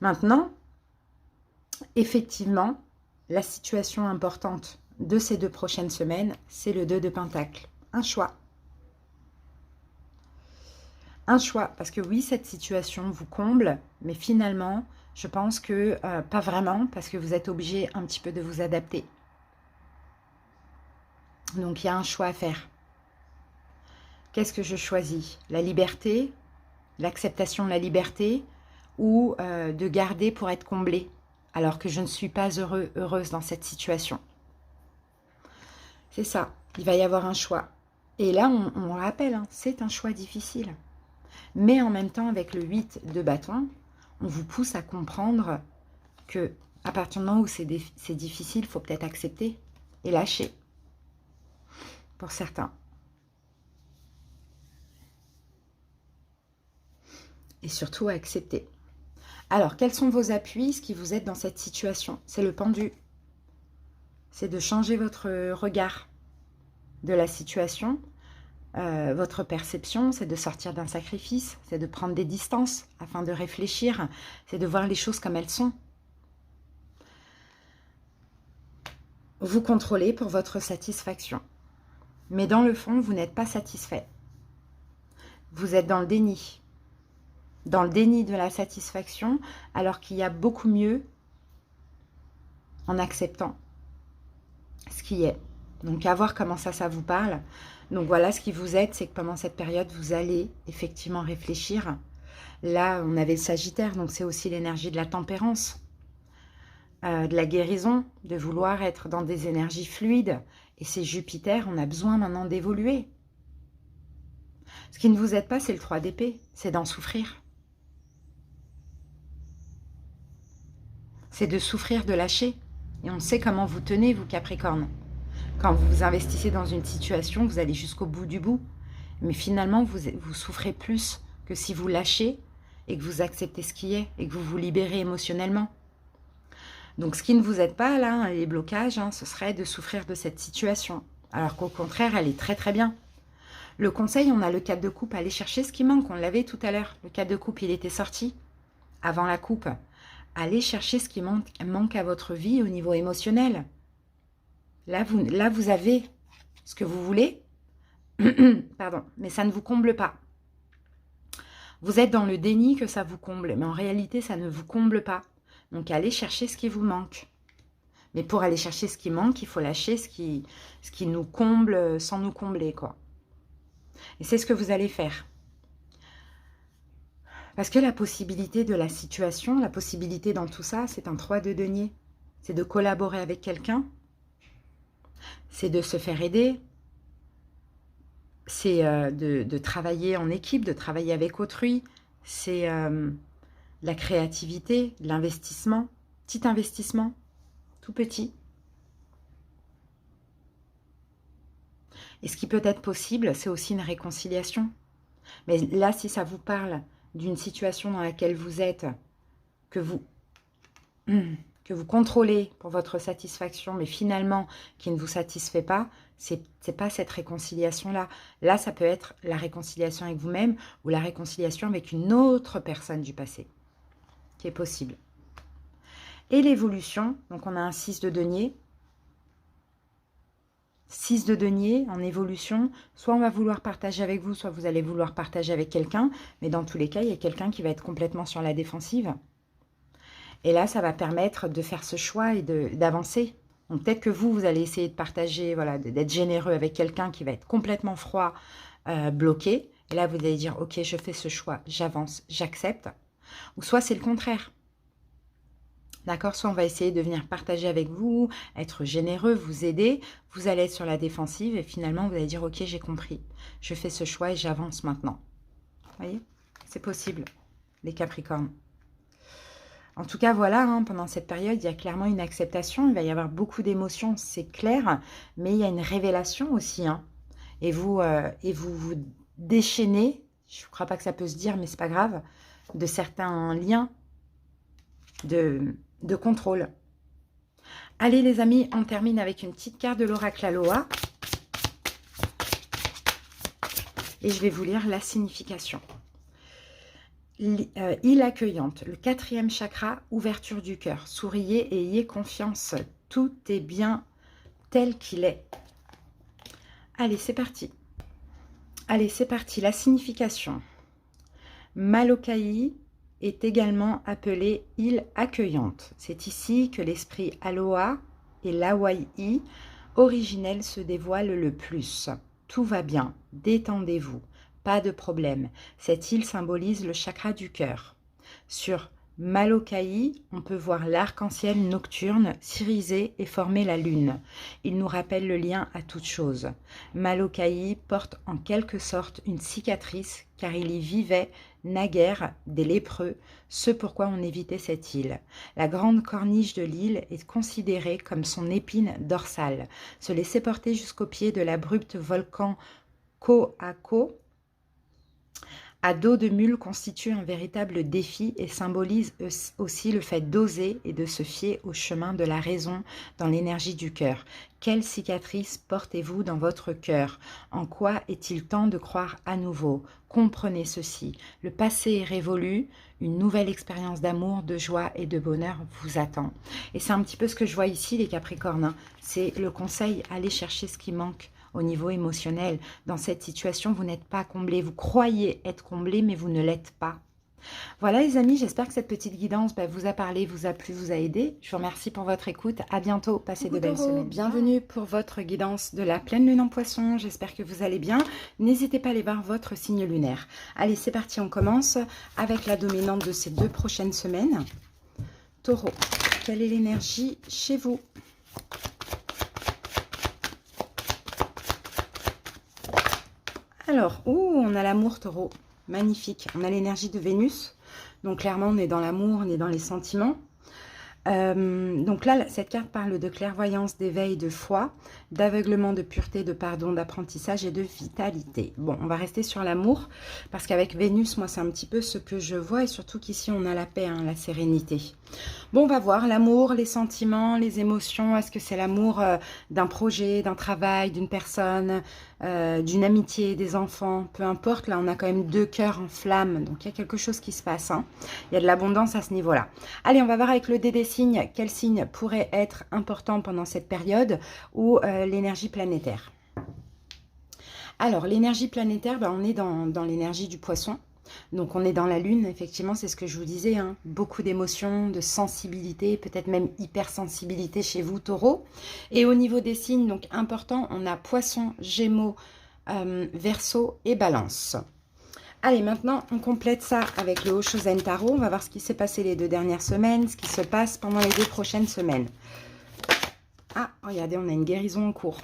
Maintenant, effectivement, la situation importante de ces 2 prochaines semaines, c'est le 2 de pentacle. Un choix. Un choix. Parce que oui, cette situation vous comble, mais finalement, je pense que pas vraiment, parce que vous êtes obligé un petit peu de vous adapter. Donc, il y a un choix à faire. Qu'est-ce que je choisis? La liberté, l'acceptation de la liberté ou de garder pour être comblée alors que je ne suis pas heureuse dans cette situation. C'est ça, il va y avoir un choix. Et là, on rappelle, hein, c'est un choix difficile. Mais en même temps, avec le 8 de bâton, on vous pousse à comprendre que à partir du moment où c'est difficile, il faut peut-être accepter et lâcher pour certains. Et surtout accepter. Alors, quels sont vos appuis, ce qui vous aide dans cette situation? C'est le pendu. C'est de changer votre regard de la situation. Votre perception, c'est de sortir d'un sacrifice. C'est de prendre des distances afin de réfléchir. C'est de voir les choses comme elles sont. Vous contrôlez pour votre satisfaction. Mais dans le fond, vous n'êtes pas satisfait. Vous êtes dans le déni. Dans le déni de la satisfaction, alors qu'il y a beaucoup mieux en acceptant ce qui est. Donc, à voir comment ça vous parle. Donc, voilà, ce qui vous aide, c'est que pendant cette période, vous allez effectivement réfléchir. Là, on avait le Sagittaire, donc c'est aussi l'énergie de la tempérance, de la guérison, de vouloir être dans des énergies fluides. Et c'est Jupiter, on a besoin maintenant d'évoluer. Ce qui ne vous aide pas, c'est le 3 d'épée, c'est d'en souffrir. C'est de souffrir, de lâcher. Et on sait comment vous tenez, vous Capricorne. Quand vous vous investissez dans une situation, vous allez jusqu'au bout du bout. Mais finalement, vous souffrez plus que si vous lâchez et que vous acceptez ce qui est et que vous vous libérez émotionnellement. Donc, ce qui ne vous aide pas, là, hein, les blocages, hein, ce serait de souffrir de cette situation. Alors qu'au contraire, elle est très très bien. Le conseil, on a le 4 de coupe, allez chercher ce qui manque. On l'avait tout à l'heure. Le 4 de coupe, il était sorti avant la coupe. Allez chercher ce qui manque à votre vie au niveau émotionnel. Là, vous avez ce que vous voulez. Pardon, mais ça ne vous comble pas. Vous êtes dans le déni que ça vous comble, mais en réalité, ça ne vous comble pas. Donc, allez chercher ce qui vous manque. Mais pour aller chercher ce qui manque, il faut lâcher ce qui nous comble sans nous combler, quoi. Et c'est ce que vous allez faire. Parce que la possibilité de la situation, la possibilité dans tout ça, c'est un 3 de denier. C'est de collaborer avec quelqu'un. C'est de se faire aider. C'est de travailler en équipe, de travailler avec autrui. C'est la créativité, l'investissement. Petit investissement, tout petit. Et ce qui peut être possible, c'est aussi une réconciliation. Mais là, si ça vous parle d'une situation dans laquelle vous êtes, que vous contrôlez pour votre satisfaction, mais finalement qui ne vous satisfait pas, c'est pas cette réconciliation-là. Là, ça peut être la réconciliation avec vous-même ou la réconciliation avec une autre personne du passé, qui est possible. Et l'évolution, donc on a un 6 de denier. 6 de denier en évolution, soit on va vouloir partager avec vous, soit vous allez vouloir partager avec quelqu'un, mais dans tous les cas, il y a quelqu'un qui va être complètement sur la défensive. Et là, ça va permettre de faire ce choix et d'avancer. Donc peut-être que vous allez essayer de partager, voilà, d'être généreux avec quelqu'un qui va être complètement froid, bloqué. Et là, vous allez dire, ok, je fais ce choix, j'avance, j'accepte. Ou soit c'est le contraire. D'accord, soit on va essayer de venir partager avec vous, être généreux, vous aider. Vous allez être sur la défensive et finalement, vous allez dire, ok, j'ai compris. Je fais ce choix et j'avance maintenant. Vous voyez, c'est possible, les Capricornes. En tout cas, voilà, hein, pendant cette période, il y a clairement une acceptation. Il va y avoir beaucoup d'émotions, c'est clair. Mais il y a une révélation aussi. Hein. Et vous vous déchaînez, je ne crois pas que ça peut se dire, mais c'est pas grave, de certains liens de contrôle. Allez les amis, on termine avec une petite carte de l'oracle Aloha. Et je vais vous lire la signification. Île accueillante, le 4e chakra, ouverture du cœur. Souriez et ayez confiance. Tout est bien tel qu'il est. Allez, c'est parti. Allez, c'est parti. La signification. Malokai est également appelée île accueillante. C'est ici que l'esprit Aloha et l'Hawaï originel se dévoile le plus. Tout va bien, détendez-vous, pas de problème. Cette île symbolise le chakra du cœur. Sur Malokai, on peut voir l'arc-en-ciel nocturne s'iriser et former la lune. Il nous rappelle le lien à toute chose. Malokai porte en quelque sorte une cicatrice car il y vivait naguère des lépreux, ce pourquoi on évitait cette île. La grande corniche de l'île est considérée comme son épine dorsale. Se laisser porter jusqu'au pied de l'abrupte volcan Ko'ako à dos de mule constitue un véritable défi et symbolise aussi le fait d'oser et de se fier au chemin de la raison dans l'énergie du cœur. Quelle cicatrice portez-vous dans votre cœur? En quoi est-il temps de croire à nouveau? Comprenez ceci, le passé est révolu, une nouvelle expérience d'amour, de joie et de bonheur vous attend. Et c'est un petit peu ce que je vois ici les Capricornes, hein. C'est le conseil, allez chercher ce qui manque au niveau émotionnel. Dans cette situation, vous n'êtes pas comblé. Vous croyez être comblé, mais vous ne l'êtes pas. Voilà les amis, j'espère que cette petite guidance vous a parlé, vous a plu, vous a aidé. Je vous remercie pour votre écoute. À bientôt, passez de belles semaines. Bienvenue pour votre guidance de la pleine lune en poisson. J'espère que vous allez bien. N'hésitez pas à aller voir votre signe lunaire. Allez, c'est parti, on commence avec la dominante de ces 2 prochaines semaines. Taureau, quelle est l'énergie chez vous ? Alors, on a l'amour taureau, magnifique. On a l'énergie de Vénus, donc clairement on est dans l'amour, on est dans les sentiments. Donc là, cette carte parle de clairvoyance, d'éveil, de foi, d'aveuglement, de pureté, de pardon, d'apprentissage et de vitalité. Bon, on va rester sur l'amour, parce qu'avec Vénus, moi, c'est un petit peu ce que je vois, et surtout qu'ici, on a la paix, hein, la sérénité. Bon, on va voir l'amour, les sentiments, les émotions. Est-ce que c'est l'amour d'un projet, d'un travail, d'une personne, d'une amitié, des enfants? Peu importe, là, on a quand même 2 cœurs en flamme, donc il y a quelque chose qui se passe, hein. Il y a de l'abondance à ce niveau-là. Allez, on va voir avec le dé des signes, quel signe pourrait être important pendant cette période, ou l'énergie planétaire. Alors, l'énergie planétaire, ben, on est dans l'énergie du poisson. Donc, on est dans la lune, effectivement, c'est ce que je vous disais, hein. Beaucoup d'émotions, de sensibilité, peut-être même hypersensibilité chez vous, taureau. Et au niveau des signes, donc important, on a poisson, gémeaux, verseau et balance. Allez, maintenant, on complète ça avec le Oshozen Tarot. On va voir ce qui s'est passé les 2 dernières semaines, ce qui se passe pendant les 2 prochaines semaines. Ah, regardez, on a une guérison en cours.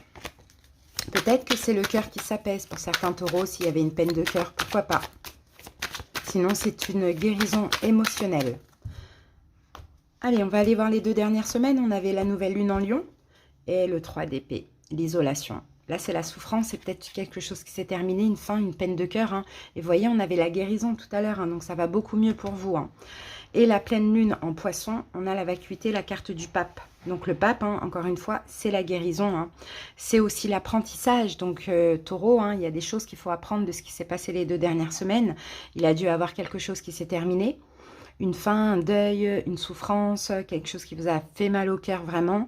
Peut-être que c'est le cœur qui s'apaise pour certains taureaux. S'il y avait une peine de cœur, pourquoi pas. Sinon, c'est une guérison émotionnelle. Allez, on va aller voir les 2 dernières semaines. On avait la nouvelle lune en Lion et le 3 d'épée, l'isolation. Là, c'est la souffrance, c'est peut-être quelque chose qui s'est terminé, une fin, une peine de cœur, hein. Et vous voyez, on avait la guérison tout à l'heure, hein, donc ça va beaucoup mieux pour vous, hein. Et la pleine lune en poisson, on a la vacuité, la carte du pape. Donc le pape, hein, encore une fois, c'est la guérison, hein. C'est aussi l'apprentissage. Donc taureau, hein, il y a des choses qu'il faut apprendre de ce qui s'est passé les 2 dernières semaines. Il a dû avoir quelque chose qui s'est terminé. Une fin, un deuil, une souffrance, quelque chose qui vous a fait mal au cœur vraiment.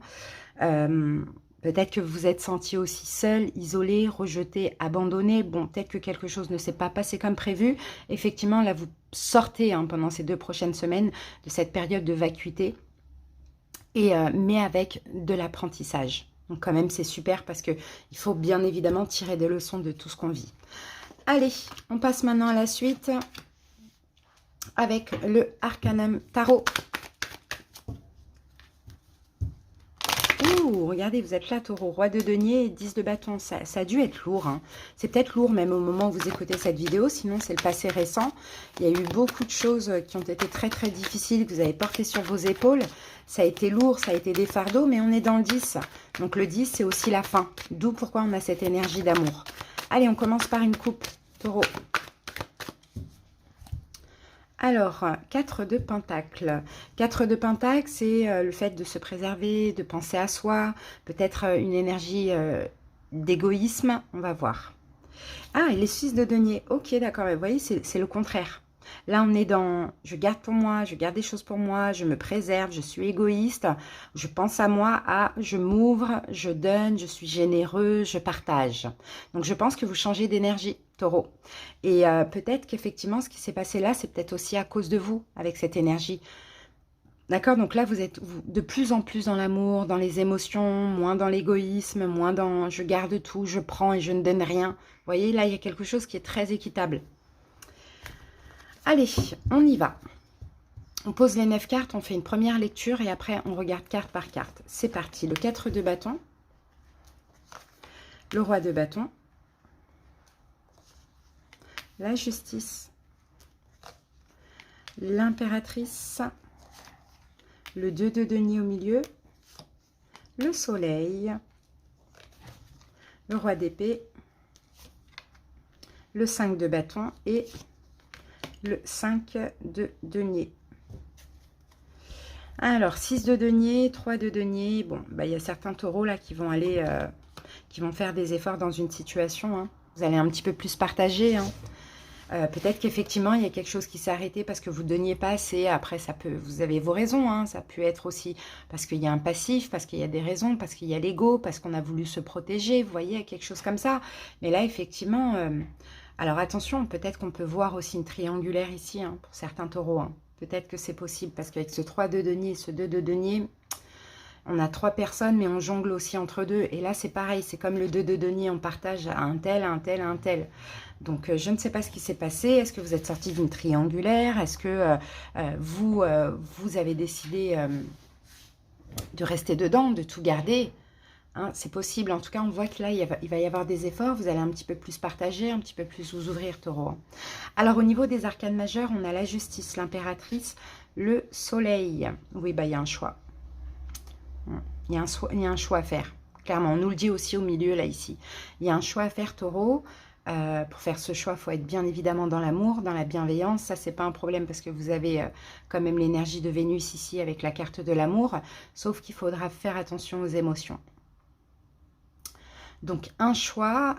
Peut-être que vous vous êtes senti aussi seul, isolé, rejeté, abandonné. Bon, peut-être que quelque chose ne s'est pas passé comme prévu. Effectivement, là, vous sortez, hein, pendant ces 2 prochaines semaines de cette période de vacuité, mais avec de l'apprentissage. Donc quand même, c'est super parce qu'il faut bien évidemment tirer des leçons de tout ce qu'on vit. Allez, on passe maintenant à la suite avec le Arcanum Tarot. Ouh, regardez, vous êtes là, taureau, roi de denier et 10 de bâton. Ça a dû être lourd, hein. C'est peut-être lourd même au moment où vous écoutez cette vidéo, sinon c'est le passé récent. Il y a eu beaucoup de choses qui ont été très très difficiles, que vous avez portées sur vos épaules. Ça a été lourd, ça a été des fardeaux, mais on est dans le 10. Donc le 10, c'est aussi la fin. D'où pourquoi on a cette énergie d'amour. Allez, on commence par une coupe, taureau. Alors, 4 de Pentacle. 4 de Pentacle, c'est le fait de se préserver, de penser à soi, peut-être une énergie d'égoïsme, on va voir. Ah, et les 6 de denier. Ok, d'accord, vous voyez, c'est le contraire. Là, on est dans « je garde pour moi, je garde des choses pour moi, je me préserve, je suis égoïste, je pense à moi » à « je m'ouvre, je donne, je suis généreux, je partage ». Donc, je pense que vous changez d'énergie, taureau. Et peut-être qu'effectivement, ce qui s'est passé là, c'est peut-être aussi à cause de vous, avec cette énergie. D'accord, donc là, vous êtes de plus en plus dans l'amour, dans les émotions, moins dans l'égoïsme, moins dans « je garde tout, je prends et je ne donne rien ». Vous voyez, là, il y a quelque chose qui est très équitable. Allez, on y va. On pose les 9 cartes, on fait une première lecture et après, on regarde carte par carte. C'est parti. Le 4 de bâton, le roi de bâton, la justice, l'impératrice, le 2 de denier au milieu, le soleil, le roi d'épée, le 5 de bâton et le 5 de denier. Alors, 6 de denier, 3 de denier. Bon, bah, il y a certains taureaux là qui vont aller, qui vont faire des efforts dans une situation, hein. Vous allez un petit peu plus partager, hein. Peut-être qu'effectivement, il y a quelque chose qui s'est arrêté parce que vous ne donniez pas assez. Après, ça peut, vous avez vos raisons, hein. Ça peut être aussi parce qu'il y a un passif, parce qu'il y a des raisons, parce qu'il y a l'ego, parce qu'on a voulu se protéger. Vous voyez, quelque chose comme ça. Mais là, effectivement... alors attention, peut-être qu'on peut voir aussi une triangulaire ici, hein, pour certains taureaux, hein. Peut-être que c'est possible, parce qu'avec ce 3 de denier et ce 2 de denier, on a 3 personnes, mais on jongle aussi entre deux. Et là, c'est pareil, c'est comme le 2 de denier, on partage à un tel, à un tel, à un tel. Donc, je ne sais pas ce qui s'est passé. Est-ce que vous êtes sorti d'une triangulaire? Est-ce que vous avez décidé de rester dedans, de tout garder? Hein, c'est possible. En tout cas, on voit que là, il va y avoir des efforts. Vous allez un petit peu plus partager, un petit peu plus vous ouvrir, taureau. Alors, au niveau des arcanes majeures, on a la justice, l'impératrice, le soleil. Oui, bah il y a un choix. Il y a un choix à faire. Clairement, on nous le dit aussi au milieu, là, ici. Il y a un choix à faire, Taureau. Pour faire ce choix, il faut être bien évidemment dans l'amour, dans la bienveillance. Ça, c'est pas un problème parce que vous avez quand même l'énergie de Vénus ici avec la carte de l'amour. Sauf qu'il faudra faire attention aux émotions. Donc, faudra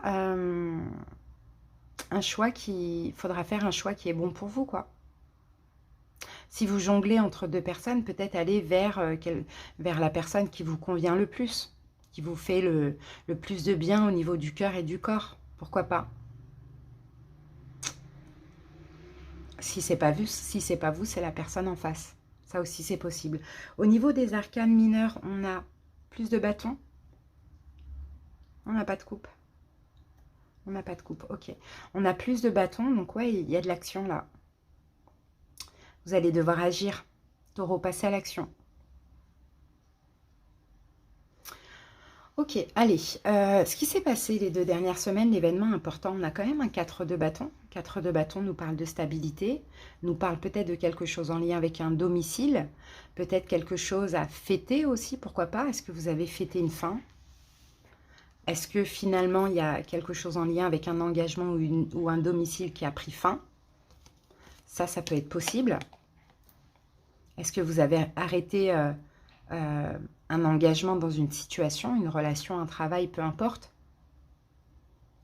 faire un choix qui est bon pour vous, quoi. Si vous jonglez entre deux personnes, peut-être aller vers la personne qui vous convient le plus, qui vous fait le plus de bien au niveau du cœur et du corps. Pourquoi pas? Si c'est pas vous, c'est la personne en face. Ça aussi, c'est possible. Au niveau des arcanes mineurs, on a plus de bâtons. On n'a pas de coupe. On n'a pas de coupe, ok. On a plus de bâtons, donc ouais, il y a de l'action là. Vous allez devoir agir. Taureau, passez à l'action. Ok, allez. Ce qui s'est passé les 2 dernières semaines, l'événement important, on a quand même un 4 de bâton. 4 de bâton nous parle de stabilité, nous parle peut-être de quelque chose en lien avec un domicile, peut-être quelque chose à fêter aussi, pourquoi pas? Est-ce que vous avez fêté une fin? Est-ce que finalement, il y a quelque chose en lien avec un engagement ou un domicile qui a pris fin? Ça peut être possible. Est-ce que vous avez arrêté un engagement dans une situation, une relation, un travail, peu importe?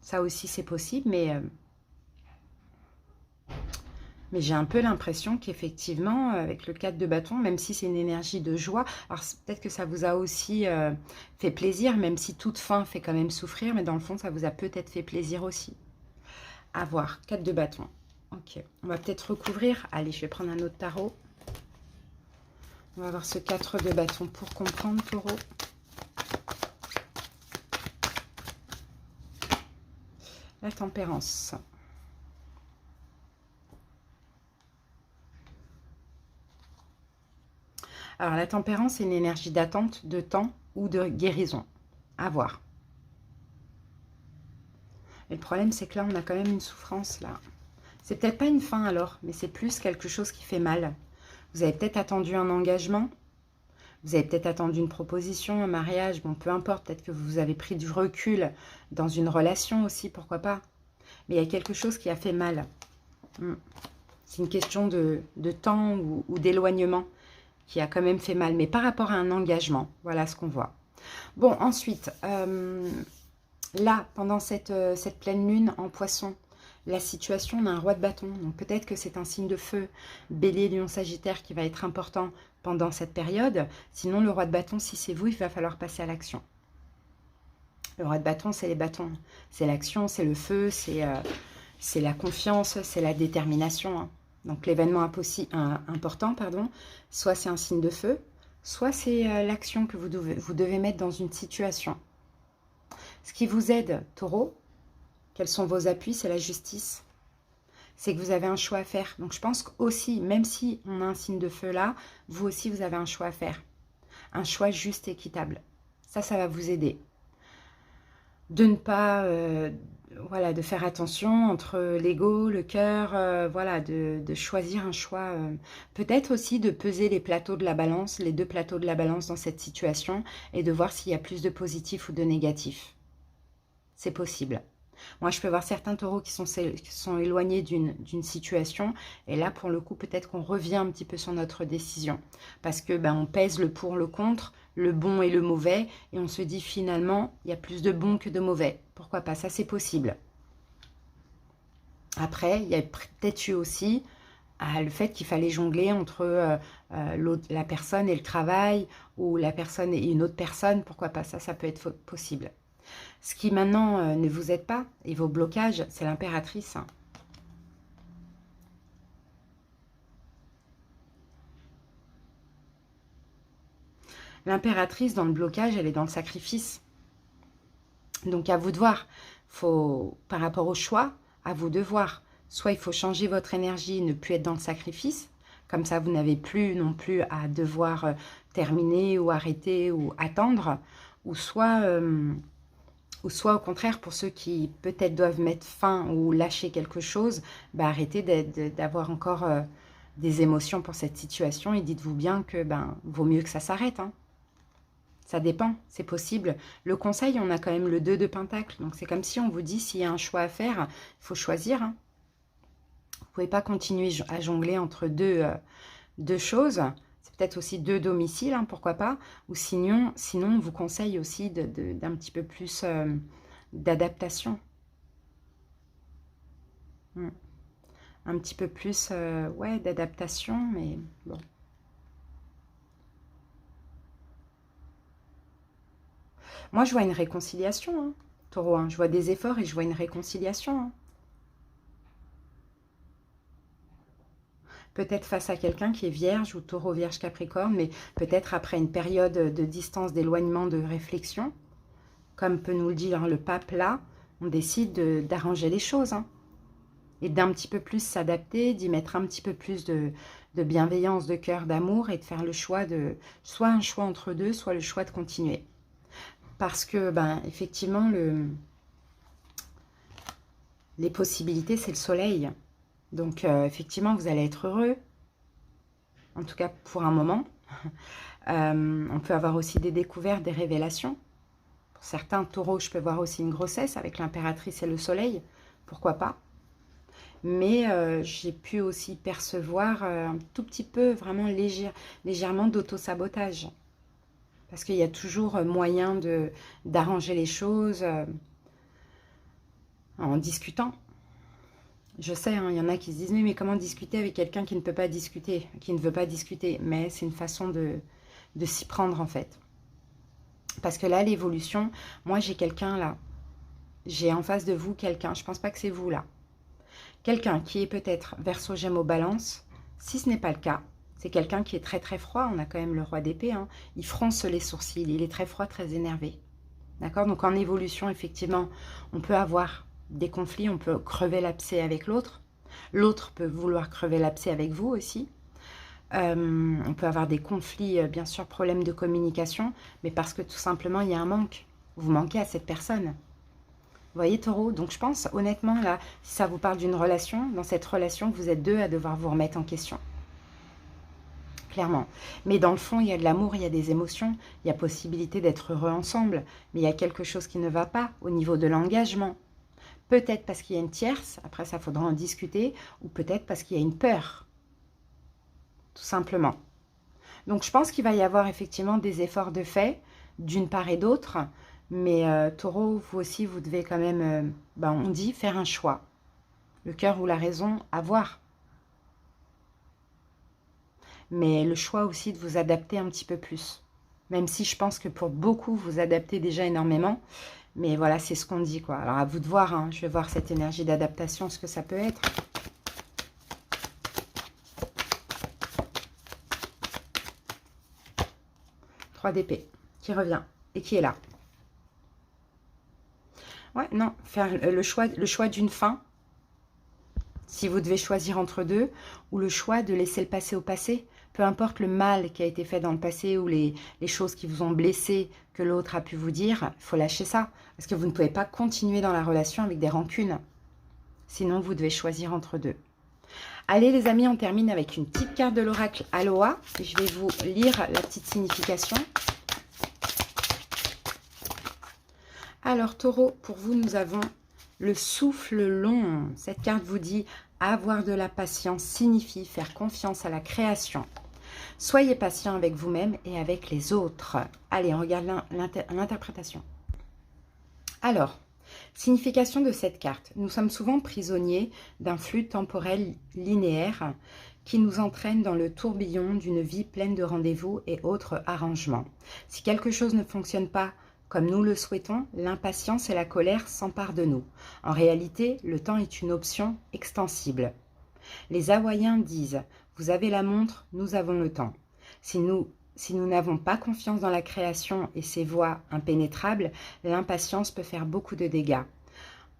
Ça aussi, c'est possible, mais j'ai un peu l'impression qu'effectivement, avec le 4 de bâton, même si c'est une énergie de joie, alors peut-être que ça vous a aussi fait plaisir, même si toute fin fait quand même souffrir, mais dans le fond, ça vous a peut-être fait plaisir aussi. À voir, 4 de bâton. Ok, on va peut-être recouvrir. Allez, je vais prendre un autre tarot. On va voir ce 4 de bâton pour comprendre, Taureau. La tempérance. Alors, la tempérance, c'est une énergie d'attente, de temps ou de guérison. À voir. Et le problème, c'est que là, on a quand même une souffrance, là. C'est peut-être pas une fin, alors, mais c'est plus quelque chose qui fait mal. Vous avez peut-être attendu un engagement. Vous avez peut-être attendu une proposition, un mariage. Bon, peu importe, peut-être que vous avez pris du recul dans une relation aussi, pourquoi pas. Mais il y a quelque chose qui a fait mal. C'est une question de temps ou d'éloignement qui a quand même fait mal, mais par rapport à un engagement, voilà ce qu'on voit. Bon, ensuite, là, pendant cette pleine lune en poisson, la situation, on a un roi de bâton, donc peut-être que c'est un signe de feu, bélier, lion, sagittaire, qui va être important pendant cette période. Sinon, le roi de bâton, si c'est vous, il va falloir passer à l'action. Le roi de bâton, c'est les bâtons, c'est l'action, c'est le feu, c'est la confiance, c'est la détermination, hein. Donc l'événement important, soit c'est un signe de feu, soit c'est l'action que vous devez mettre dans une situation. Ce qui vous aide, Taureau, quels sont vos appuis? C'est la justice. C'est que vous avez un choix à faire. Donc je pense aussi, même si on a un signe de feu là, vous aussi vous avez un choix à faire. Un choix juste et équitable. Ça va vous aider. De ne pas... voilà, de faire attention entre l'ego, le cœur, voilà, de choisir un choix. Peut-être aussi de peser les plateaux de la balance, les 2 plateaux de la balance dans cette situation et de voir s'il y a plus de positif ou de négatif. C'est possible. Moi, je peux voir certains taureaux qui sont éloignés d'une situation. Et là, pour le coup, peut-être qu'on revient un petit peu sur notre décision. Parce que on pèse le pour, le contre, le bon et le mauvais. Et on se dit finalement, il y a plus de bon que de mauvais. Pourquoi pas? Ça, c'est possible. Après, il y a peut-être eu aussi le fait qu'il fallait jongler entre la personne et le travail. Ou la personne et une autre personne. Pourquoi pas? Ça peut être possible. Ce qui maintenant ne vous aide pas, et vos blocages, c'est l'impératrice. L'impératrice, dans le blocage, elle est dans le sacrifice. Donc à vous de voir, par rapport au choix, à vous de voir. Soit il faut changer votre énergie et ne plus être dans le sacrifice, comme ça vous n'avez plus non plus à devoir terminer ou arrêter ou attendre, ou soit au contraire, pour ceux qui peut-être doivent mettre fin ou lâcher quelque chose, arrêtez d'avoir encore des émotions pour cette situation et dites-vous bien que vaut mieux que ça s'arrête. Hein. Ça dépend, c'est possible. Le conseil, on a quand même le 2 de Pentacle. Donc c'est comme si on vous dit, s'il y a un choix à faire, il faut choisir. Hein. Vous ne pouvez pas continuer à jongler entre deux choses. C'est peut-être aussi 2 domiciles, hein, pourquoi pas. Ou sinon, on vous conseille aussi d'un petit peu plus d'adaptation. Un petit peu plus ouais, d'adaptation, mais bon. Moi, je vois une réconciliation, hein, Taureau. Hein. Je vois des efforts et je vois une réconciliation. Hein. Peut-être face à quelqu'un qui est vierge ou Taureau, Vierge, Capricorne, mais peut-être après une période de distance, d'éloignement, de réflexion. Comme peut nous le dire le pape là, on décide d'arranger les choses. Hein. Et d'un petit peu plus s'adapter, d'y mettre un petit peu plus de bienveillance, de cœur, d'amour et de faire le choix de, soit un choix entre deux, soit le choix de continuer. Parce que, effectivement, les possibilités, c'est le soleil. Donc, effectivement, vous allez être heureux, en tout cas pour un moment. On peut avoir aussi des découvertes, des révélations. Pour certains taureaux, je peux voir aussi une grossesse avec l'impératrice et le soleil. Pourquoi pas? Mais j'ai pu aussi percevoir un tout petit peu, vraiment légèrement d'auto-sabotage. Parce qu'il y a toujours moyen d'arranger les choses en discutant. Je sais, hein, il y en a qui se disent, mais comment discuter avec quelqu'un qui ne peut pas discuter, qui ne veut pas discuter? Mais c'est une façon de s'y prendre en fait. Parce que là, l'évolution, moi j'ai quelqu'un là. J'ai en face de vous quelqu'un, je ne pense pas que c'est vous là. Quelqu'un qui est peut-être Verseau, Gémeaux, Balance. Si ce n'est pas le cas, c'est quelqu'un qui est très très froid. On a quand même le roi d'épée. Hein. Il fronce les sourcils. Il est très froid, très énervé. D'accord? Donc en évolution, effectivement, on peut avoir des conflits. On peut crever l'abcès avec l'autre. L'autre peut vouloir crever l'abcès avec vous aussi. On peut avoir des conflits, bien sûr, problèmes de communication. Mais parce que tout simplement, il y a un manque. Vous manquez à cette personne. Vous voyez, Taureau? Donc, je pense, honnêtement, là, si ça vous parle d'une relation, dans cette relation, vous êtes 2 à devoir vous remettre en question. Clairement. Mais dans le fond, il y a de l'amour, il y a des émotions, il y a possibilité d'être heureux ensemble. Mais il y a quelque chose qui ne va pas au niveau de l'engagement. Peut-être parce qu'il y a une tierce, après ça, il faudra en discuter, ou peut-être parce qu'il y a une peur. Tout simplement. Donc, je pense qu'il va y avoir effectivement des efforts de fait, d'une part et d'autre. Mais Taureau, vous aussi, vous devez quand même, on dit, faire un choix. Le cœur ou la raison, à voir. Mais le choix aussi de vous adapter un petit peu plus. Même si je pense que pour beaucoup, vous adaptez déjà énormément. Mais voilà, c'est ce qu'on dit, quoi. Alors, à vous de voir, hein, je vais voir cette énergie d'adaptation, ce que ça peut être. Trois d'épée, qui revient et qui est là. Ouais, non, faire le choix d'une fin, si vous devez choisir entre deux, ou le choix de laisser le passé au passé, peu importe le mal qui a été fait dans le passé ou les choses qui vous ont blessé, que l'autre a pu vous dire, il faut lâcher ça, parce que vous ne pouvez pas continuer dans la relation avec des rancunes. Sinon, vous devez choisir entre deux. Allez les amis, on termine avec une petite carte de l'oracle Aloha. Je vais vous lire la petite signification. Alors Taureau, pour vous, nous avons le souffle long. Cette carte vous dit avoir de la patience signifie faire confiance à la création. Soyez patient avec vous-même et avec les autres. Allez, on regarde l'interprétation. Alors, signification de cette carte. Nous sommes souvent prisonniers d'un flux temporel linéaire qui nous entraîne dans le tourbillon d'une vie pleine de rendez-vous et autres arrangements. Si quelque chose ne fonctionne pas comme nous le souhaitons, l'impatience et la colère s'emparent de nous. En réalité, le temps est une option extensible. Les Hawaïens disent « Vous avez la montre, nous avons le temps ». Si nous n'avons pas confiance dans la création et ses voies impénétrables, l'impatience peut faire beaucoup de dégâts.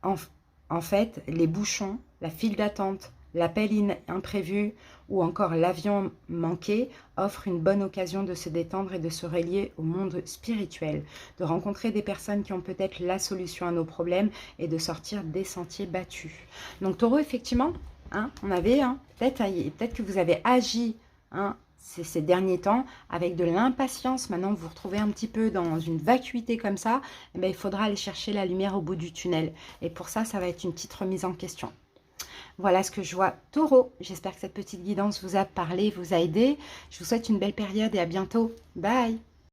En fait, les bouchons, la file d'attente, l'appel imprévu ou encore l'avion manqué offrent une bonne occasion de se détendre et de se relier au monde spirituel, de rencontrer des personnes qui ont peut-être la solution à nos problèmes et de sortir des sentiers battus. Donc Taureau, effectivement, hein, on avait, hein, peut-être que vous avez agi, hein, ces derniers temps avec de l'impatience. Maintenant, vous vous retrouvez un petit peu dans une vacuité comme ça. Eh bien, il faudra aller chercher la lumière au bout du tunnel. Et pour ça, ça va être une petite remise en question. Voilà ce que je vois, Taureau. J'espère que cette petite guidance vous a parlé, vous a aidé. Je vous souhaite une belle période et à bientôt. Bye!